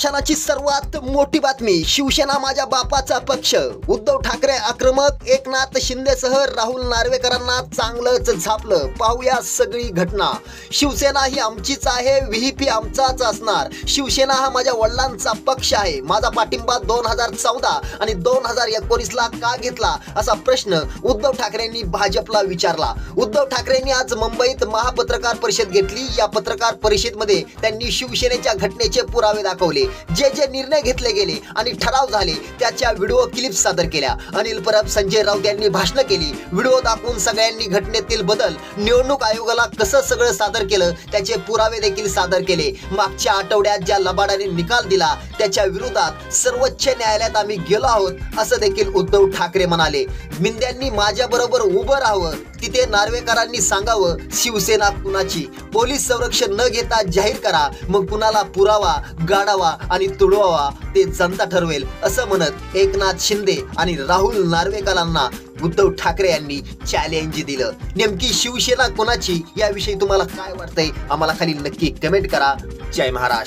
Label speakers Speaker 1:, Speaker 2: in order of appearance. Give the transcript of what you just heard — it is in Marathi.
Speaker 1: या सर्वात मोठी बातमी, शिवसेना माझ्या बापाचा पक्ष. उद्धव ठाकरे आक्रमक, एकनाथ शिंदेसह राहुल नार्वेकरांना चांगलंच झापलं. पाहूया सगळी घटना. शिवसेना ही आमचीच आहे, व्हीपी आमचाच असणार. शिवसेना हा माझ्या वडिलांचा पक्ष आहे. माझा पाठिंबा 2014 आणि 2019 ला का घेतला असा प्रश्न उद्धव ठाकरेंनी भाजपला विचारला. उद्धव ठाकरेंनी आज मुंबईत महापत्रकार परिषद घेतली. या पत्रकार परिषदेमध्ये त्यांनी शिवसेनेच्या घटनेचे पुरावे दाखवले. जे जे निर्णय घेतले गेले आणि ठराव झाले त्याच्या व्हिडिओ क्लिप सादर केल्या. अनिल परब, संजय राऊत यांनी भाषण केली. व्हिडिओ दाखवून सगळ्यांनी घटनेतील बदल, निवडणूक आयोगाला कसं सगळं सादर केलं त्याचे पुरावे देखील सादर केले. मागच्या आठवड्यात ज्या लबाडाने निकाल दिला त्याच्या विरोधात सर्वोच्च न्यायालयात आम्ही गेलो आहोत असं देखील उद्धव ठाकरे म्हणाले. मिंद्यांनी माझ्या बरोबर उभं राहावं, तिथे नार्वेकरांनी सांगावं शिवसेना कुणाची. पोलीस संरक्षण न घेता जाहीर करा, मग कुणाला पुरावा, गाडावा आणि तुडवावा ते जनता ठरवेल असं म्हणत एकनाथ शिंदे आणि राहुल नार्वेकरांना उद्धव ठाकरे यांनी चॅलेंज दिलं. नेमकी शिवसेना कोणाची याविषयी तुम्हाला काय वाटतंय आम्हाला खाली नक्की कमेंट करा. जय महाराष्ट्र.